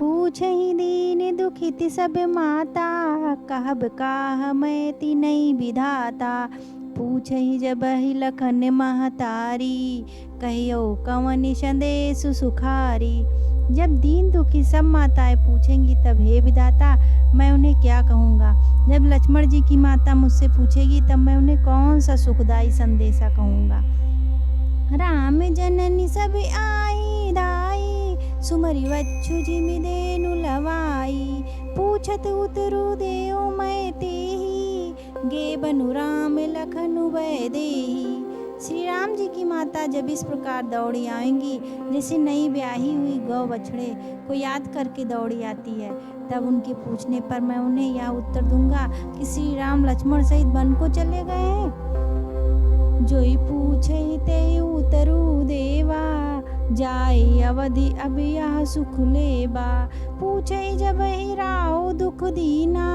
पूछहि दीन दुखित सब माता, कहब काह मैं तिनहि विधाता। पूछहि जबहि लखन महतारी, कहियो कवन संदेश सुखारी। जब दीन दुखी सब माताएं पूछेंगी तब हे विधाता मैं उन्हें क्या कहूँगा। जब लक्ष्मण जी की माता मुझसे पूछेगी तब मैं उन्हें कौन सा सुखदायी संदेशा कहूँगा। राम जननी सब आई धाई, सुमरि वच्छु जिमि देनु लवाई। पूछत उतरु देऊ मैं तेहि, गे बनु राम लखनु भय देहि। श्री राम जी की माता जब इस प्रकार दौड़ी आएंगी जैसे नई ब्याही हुई गौ बछड़े को याद करके दौड़ी आती है, तब उनके पूछने पर मैं उन्हें यह उत्तर दूंगा कि श्री राम लक्ष्मण सहित वन को चले गए हैं। जोई पूछे ते उतरु देवा, जाए अवधि अब यह सुख लेबा। पूछे जब ही राव दुख दीना,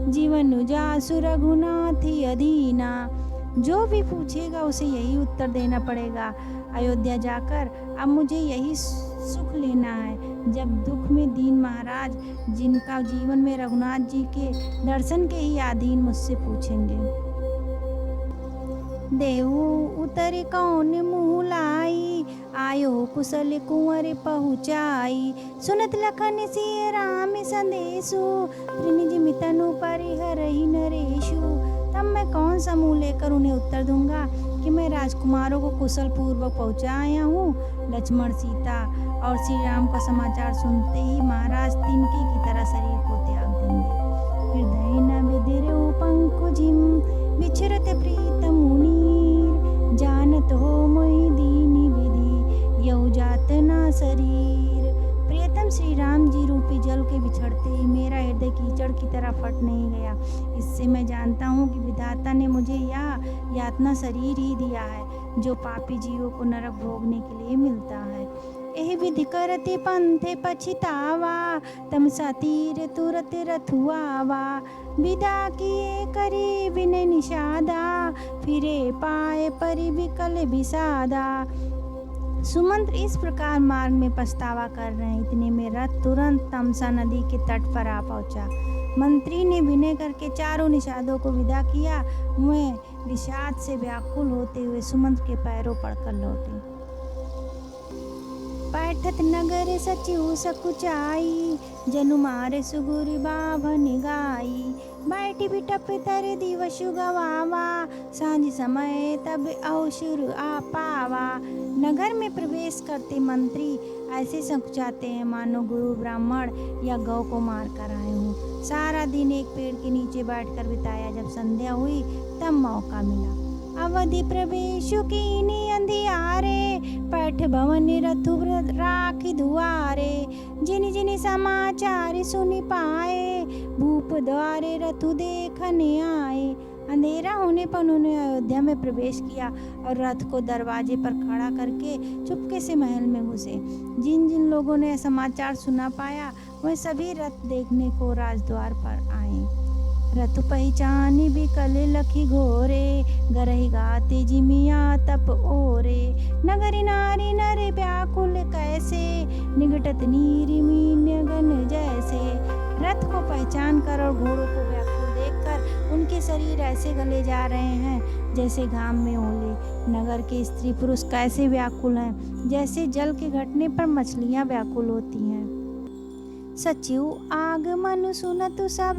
जीवन जासु रघुनाथी अधीना। जो भी पूछेगा उसे यही उत्तर देना पड़ेगा। अयोध्या जाकर अब मुझे यही सुख लेना है। जब दुख में दीन महाराज जिनका जीवन में रघुनाथ जी के दर्शन के ही अधीन मुझसे पूछेंगे। देहु उतर कौन मुँह लाई, आयो कुशल कुंवर पहुँचाई। सुनत लखन सिय राम संदेशु, त्रिनिज मितनु परिहरहि नरेशु। तब मैं कौन सा मुँह लेकर उन्हें उत्तर दूंगा कि मैं राजकुमारों को कुशल पूर्वक पहुँचा आया हूँ। लक्ष्मण सीता और श्री राम का समाचार सुनते ही महाराज तिनके की तरह शरीर को त्याग देंगे। हृदय न विदिरउ पंकुजिम, विचरत प्रीत मुनीर। जानत हो मोहि दीनी विधि, यहु जात ना शरीर। प्रियतम श्री राम जी रूपी जल के बिछड़ते ही मेरा हृदय कीचड़ की तरह फट नहीं गया। इससे मैं जानता हूँ कि विधाता ने मुझे यह यातना शरीर ही दिया है जो पापी जीवों को नरक भोगने के लिए मिलता है। एहि विधि करते पंथे पछितावा, तम सतीर तुरत रथुआवा। विदा किए करी विनय निषादा, फिरे पाए परि विकल विषादा। सुमंत्र इस प्रकार मार्ग में पछतावा कर रहे हैं, इतने में रथ तुरंत तमसा नदी के तट पर आ पहुंचा। मंत्री ने विनय करके चारों निषादों को विदा किया। वह विषाद से व्याकुल होते हुए सुमंत्र के पैरों पड़कर लौटे। बैठत नगर सचिव सकुचाई, जनु मारे सुगुरि बाभन गाई। बैठी बिटप तर दिवसु गवावा, सांझ समय तब अवसर आ पावा। नगर में प्रवेश करते मंत्री ऐसे संकुचाते हैं मानो गुरु ब्राह्मण या गौ को मार कर आए हों। सारा दिन एक पेड़ के नीचे बैठकर बिताया। जब संध्या हुई तब मौका मिला। अवधि प्रवेश कीनी अंधियारे, पैठ भवन रथु राखी दुआरे। जिन जिन समाचार सुनि पाए, भूप द्वारे रथु देखने आए। अंधेरा होने पर उन्होंने अयोध्या में प्रवेश किया और रथ को दरवाजे पर खड़ा करके चुपके से महल में घुसे। जिन जिन लोगों ने समाचार सुना पाया वह सभी रथ देखने को राजद्वार पर आए। रथ पहचानी बिकल लखी घोरे, गरहि गाते जिमिया तप ओरे। नगरी नारी नरे व्याकुल कैसे, निगटत नीरिमी गगन जैसे। रथ को पहचान कर और घोड़ों को व्याकुल देखकर उनके शरीर ऐसे गले जा रहे हैं जैसे घाम में ओले। नगर के स्त्री पुरुष कैसे व्याकुल हैं, जैसे जल के घटने पर मछलियां व्याकुल होती हैं। सचिव आगमन सुनतु सब,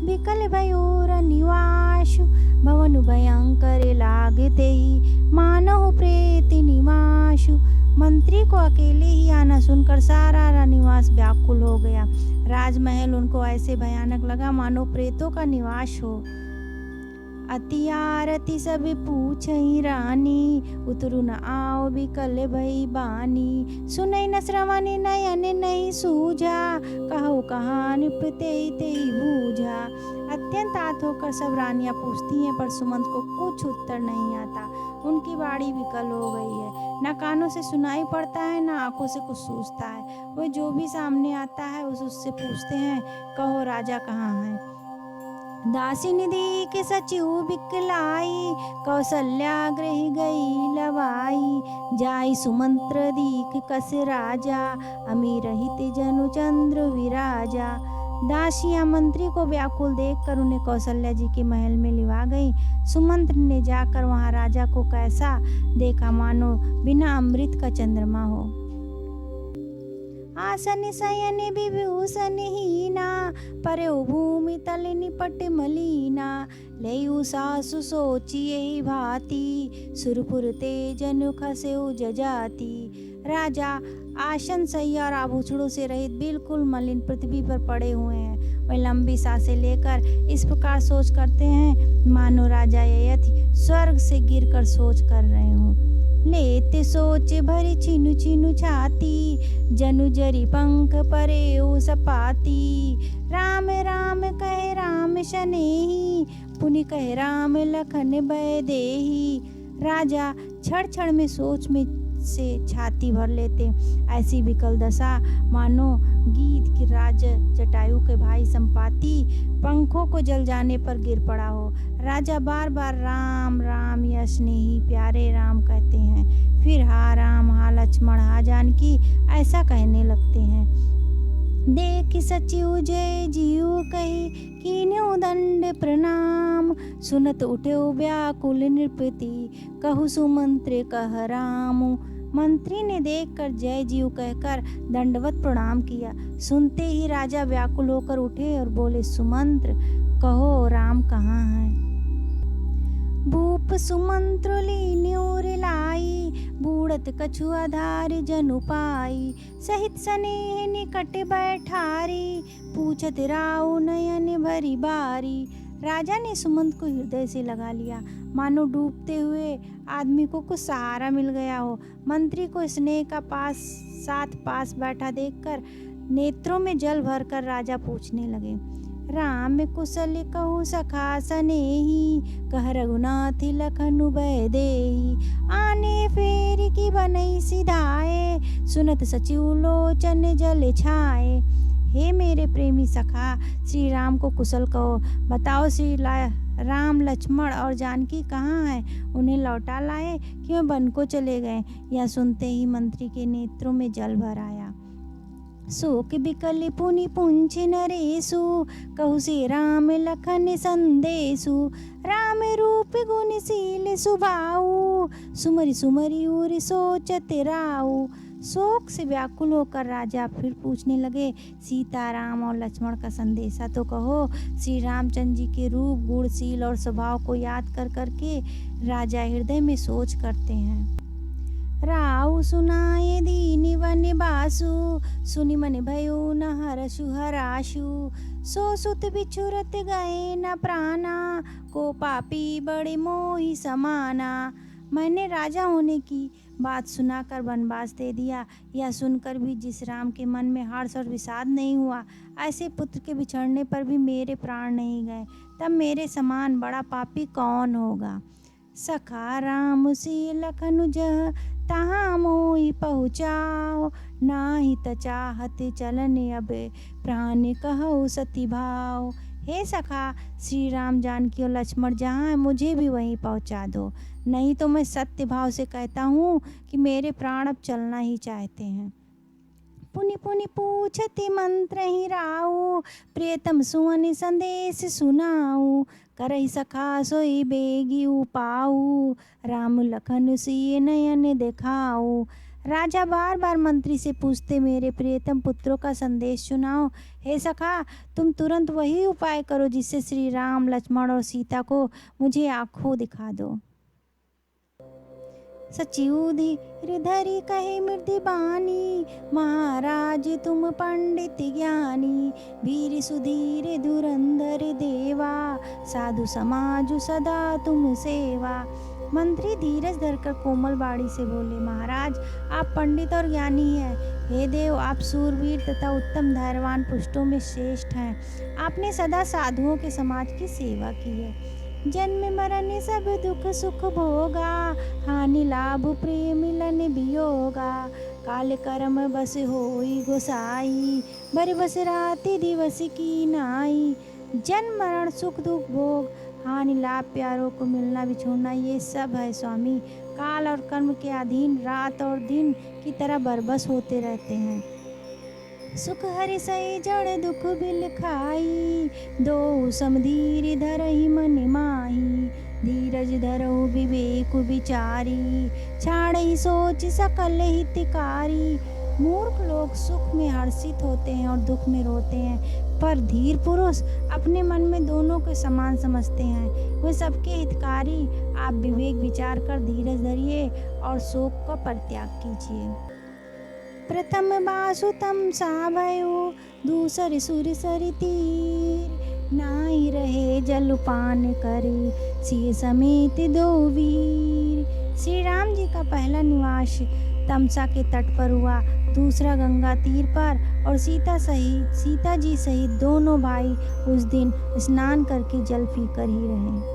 विकल भयूर निवासु। भवन भयंकर लागते ही, मानव प्रेत निवासु। मंत्री को अकेले ही आना सुनकर सारा निवास व्याकुल हो गया। राजमहल उनको ऐसे भयानक लगा मानो प्रेतों का निवास हो। अति आरती सब पूछहि रानी, उतरु न आओ विकल भई बानी। सुनई न श्रवण नयन नहीं सूझा, कहो कहानी तेहि तेहि बूझा। अत्यंत आत होकर सब रानियां पूछती हैं पर सुमंत को कुछ उत्तर नहीं आता। उनकी बाड़ी विकल हो गई है, न कानों से सुनाई पड़ता है न आंखों से कुछ सूझता है। वह जो भी सामने आता है उससे पूछते हैं, कहो राजा कहाँ है। दासिनी देख सचिव बिकलाई, कौशल्या गृह गई लवाई। जाई सुमंत्र दीख कस राजा, अमीर हित जनु चंद्र विराजा। दासियां मंत्री को व्याकुल देखकर उन्हें कौशल्या जी के महल में लिवा गई। सुमंत्र ने जाकर वहां राजा को कैसा देखा, मानो बिना अमृत का चंद्रमा हो। आसन शयन विभूषण हीना, परे भूमि तल निपट मलीना। लेयु सासु सोचिए भांति, सुरपुर तेजन खसेउ जजाति। राजा आसन शैया और आभूषणों से रहित बिल्कुल मलिन पृथ्वी पर पड़े हुए हैं। वे लंबी सांसें लेकर इस प्रकार सोच करते हैं, मानो राजा ययति स्वर्ग से गिरकर सोच कर रहे हों। लेते सोच भरी छिनु छिनु छाती, जनु जरी पंख परे ओ सपाती। राम राम कहे राम शनेही, पुनि कहे राम लखन भय देही। राजा क्षण क्षण में सोच में से छाती भर लेते। ऐसी विकल दशा मानो गीध की राज जटायु के भाई संपाति पंखों को जल जाने पर गिर पड़ा हो। राजा बार बार राम राम या स्नेही प्यारे राम कहते हैं, फिर हा राम हा लक्ष्मण हा जानकी ऐसा कहने लगते हैं। देख सचिव जय जीव कही, कीन्यु दंड प्रणाम। सुनत उठे व्याकुल नृपति, कहु सुमंत्र कह राम। मंत्री ने देखकर जय जीव कहकर दंडवत प्रणाम किया। सुनते ही राजा व्याकुल होकर उठे और बोले, सुमंत्र कहो राम कहाँ है। भूप सुमंत्र लीन्योर लाई, बूढ़त कछु आधार जनु पाई। सहित स्नेह निकट बैठारी, पूछत राउ नयन भरी बारी। राजा ने सुमंत को हृदय से लगा लिया, मानो डूबते हुए आदमी को कुछ सहारा मिल गया हो। मंत्री को स्नेह का पास बैठा देखकर नेत्रों में जल भरकर राजा पूछने लगे, राम कुशल कहु सखा सनेही, कह रघुनाथ लखनु भय देही। आने फेर की बनई सिधाए, सुनत सचिव लोचन जल छाए। हे मेरे प्रेमी सखा, श्री राम को कुशल कहो। बताओ श्री राम लक्ष्मण और जानकी कहाँ हैं? उन्हें लौटा लाए कि वे वन को चले गए? यह सुनते ही मंत्री के नेत्रों में जल भर आया। शोक बिकल पुनि पुंछ नरेशु, कहु से राम लखन संदेशु। राम रूप गुणशील सुभाऊ, सुमरि सुमरि उर सोचत राऊ। शोक से व्याकुल होकर राजा फिर पूछने लगे, सीता राम और लक्ष्मण का संदेशा तो कहो। श्री रामचंद्र जी के रूप गुणशील और स्वभाव को याद कर करके राजा हृदय में सोच करते हैं। राउ सुनाए दीनि वन बासु, सुनि मन भयो न हरषु हराशु। सो सुत बिछुरत गए न प्राणा, को पापी बड़े मोहि समाना। मैंने राजा होने की बात सुनाकर वनवास दे दिया। यह सुनकर भी जिस राम के मन में हर्ष और विषाद नहीं हुआ, ऐसे पुत्र के बिछड़ने पर भी मेरे प्राण नहीं गए, तब मेरे समान बड़ा पापी कौन होगा। सखा राम से लखनु जह, तहाँ मोहि पहुँचाओ। नाही त चाहत चलन अब, प्राण कहु सती भाव। हे सखा, श्री राम जानकी और लक्ष्मण जहाँ है मुझे भी वहीं पहुँचा दो, नहीं तो मैं सत्य भाव से कहता हूँ कि मेरे प्राण अब चलना ही चाहते हैं। पुनि पुनि पूछति मंत्र ही राऊ, प्रियतम सुअनि संदेश सुनाऊ। करहि सखा सोई बेगी उपाऊ, राम लखन सिय नयन दिखाऊ। राजा बार बार मंत्री से पूछते, मेरे प्रियतम पुत्रों का संदेश सुनाओ। हे सखा, तुम तुरंत वही उपाय करो जिससे श्री राम लक्ष्मण और सीता को मुझे आँखों दिखा दो। सचिव धीर धरि कहे मृदु बानी, महाराज तुम पंडित ज्ञानी। वीर सुधीर धुरंधर देवा, साधु समाज सदा तुम सेवा। मंत्री धीरज धरकर कोमल बाणी से बोले, महाराज आप पंडित और ज्ञानी हैं। हे देव, आप सूरवीर तथा उत्तम धैर्यवान पुरुषों में श्रेष्ठ हैं। आपने सदा साधुओं के समाज की सेवा की है। जन्म मरण सब दुख सुख भोगा, हानि लाभ प्रेम मिलन वियोगा। काल कर्म बस होई गोसाई, बर बस राति दिवस की नाई। जन्म मरण सुख दुख भोग हानि लाभ प्यारों को मिलना बिछोड़ना ये सब है स्वामी। काल और कर्म के अधीन रात और दिन की तरह बरबस होते रहते हैं। सुख हरि सही जड़ दुख बिल खाई, दो समधीर धरहि मन माही। धीरज धरऊ विवेक विचारी, छाड़हि सोच सकल हितकारी। मूर्ख लोग सुख में हर्षित होते हैं और दुख में रोते हैं, पर धीर पुरुष अपने मन में दोनों को समान समझते हैं। वे सबके हितकारी। आप विवेक विचार कर धीरज धरिए और शोक का परित्याग कीजिए। प्रथम बासुतम सा भयो, दूसर सुर सरि तीर। नाहि रहे जलपान करे, सिय समेत दो वीर। श्री राम जी का पहला निवास तमसा के तट पर हुआ, दूसरा गंगा तीर पर, और सीता जी सहित दोनों भाई उस दिन स्नान करके जल पीकर ही रहे।